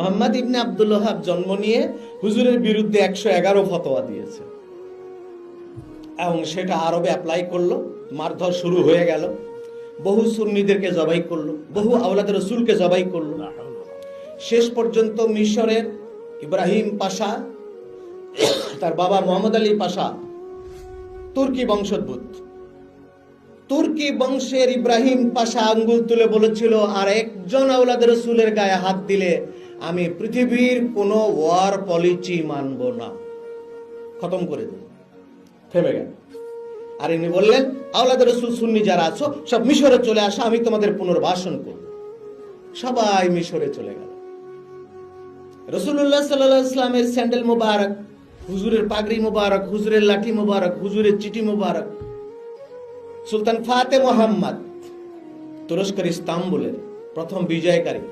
মোহাম্মদ ইবনে আব্দুল ওয়াহাব জন্ম নিয়ে হুজুরের বিরুদ্ধে 111 ফতোয়া দিয়েছে এবং সেটা আরবে অ্যাপ্লাই করলো। মারধর শুরু হয়ে গেল, বহু সুন্নিদেরকে জবাই করলো, বহু আওলাদ রাসূলকে জবাই করলো। শেষ পর্যন্ত মিশরের ইব্রাহিম পাশা, তার বাবা মোহাম্মদ আলী পাশা তুর্কি বংশোদ্ভূত, তুর্কি বংশের ইব্রাহিম পাশা আঙ্গুল তুলে বলেছিল, আর একজন আওলাদ রাসূলের গায়ে হাত দিলে আমি পৃথিবীর কোনো ওয়ার পলিসি মানব না, খতম করে দেব। থেমে গেল। আর ইনি বললেন, আওলাদ রাসূল সুন্নি যারা আছো সব মিশরে চলে আসো, আমি তোমাদের পুনর্বাসন করব। সবাই মিশরে চলে গেল। রাসূলুল্লাহ সাল্লাল্লাহু আলাইহি ওয়াসাল্লামের স্যান্ডেল মুবারক, হুজুরের পাগড়ি মুবারক, হুজুরের লাঠি মুবারক, হুজুরের চিঠি মুবারক সুলতান ফাতে মোহাম্মদ, তুরস্কের ইস্তাম্বুলের প্রথম বিজয়কারী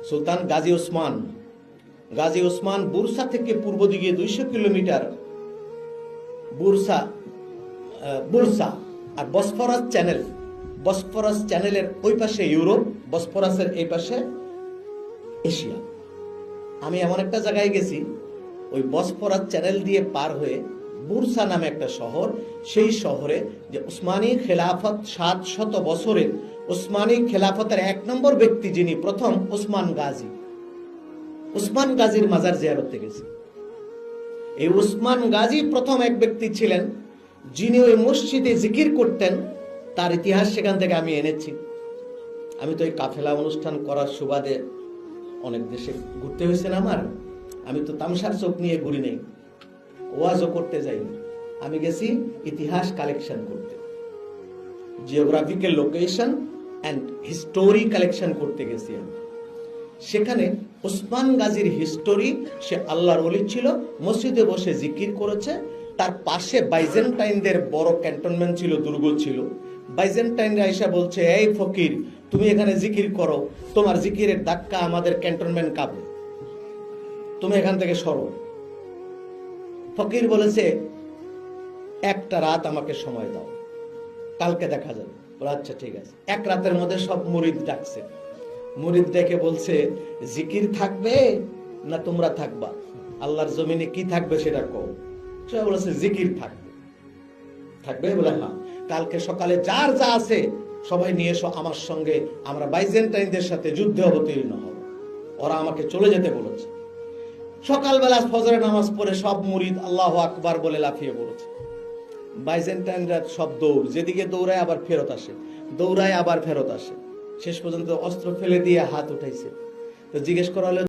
সুলতান গাজী ওসমান বুরসা থেকে পূর্ব দিকে 200 কিলোমিটার বুরসা আর বসফরাস চ্যানেলের ওই পাশে ইউরোপ, বসফরাসের এই পাশে এশিয়া। আমি এমন একটা জায়গায় গেছি, ওই বসফরাস চ্যানেল দিয়ে পার হয়ে বুরসা নামে একটা শহর, সেই শহরে যে উসমানী খেলাফত 700 বছরের উসমানী খেলাফতের 1 নম্বর ব্যক্তি যিনি প্রথম, ওসমান গাজীর মাজার জিয়ারতে গেছি। এই ওসমান গাজী প্রথম এক ব্যক্তি ছিলেন যিনি ওই মসজিদে জিকির করতেন, তার ইতিহাস সেখান থেকে আমি এনেছি। আমি তো এই কাফেলা অনুষ্ঠান করার সুবাদে অনেক দেশে ঘুরতে হয়েছে না আমার, আমি তো তামসার চোখ নিয়ে ঘুরি নেই, ওয়াজও করতে যাইনি। আমি গেছি ইতিহাস কালেকশন করতে, geographical location and history collection করতে গেছি আমি। সেখানে ওসমান গাজীর হিস্টোরি, সে আল্লাহর ওলি ছিল, মসজিদে বসে জিকির করেছে। তার পাশে বাইজেন্টাইনদের বড় ক্যান্টনমেন্ট ছিল, দুর্গ ছিল। বাইজেন্টাইনরা এসে বলছে, এই ফকির, তুমি এখানে জিকির করো, তোমার জিকিরের ধাক্কা আমাদের ক্যান্টনমেন্ট কাঁপে, তুমি এখান থেকে সরো। ফকির বলেছে, একটা রাত আমাকে সময় দাও, কালকে দেখা যাবে। বলে আচ্ছা ঠিক আছে। এক রাতের মধ্যে সব মুরিদ ডাকছে, মুরিদ ডেকে বলছে, জিকির থাকবে না তোমরা থাকবা? আল্লাহর জমিনে কি থাকবে সেটা কও। সে বলেছে জিকির থাকবে। বলে হ্যাঁ, কালকে সকালে যার যা আছে সবাই নিয়ে এসো আমার সঙ্গে, আমরা বাইজেন্টাইনদের সাথে যুদ্ধে অবতীর্ণ হব। ওরা আমাকে চলে যেতে বলেছে। সকালবেলা ফজরের নামাজ পড়ে সব মুরিদ আল্লাহু আকবার বলে লাফিয়ে পড়েছে। বাইজেন্টাইনরা সব দৌড়, যেদিকে দৌড়ায় আবার ফেরত আসে, দৌড়ায় আবার ফেরত আসে। শেষ পর্যন্ত অস্ত্র ফেলে দিয়ে হাত উঠাইছে। তো জিজ্ঞেস করা হলো,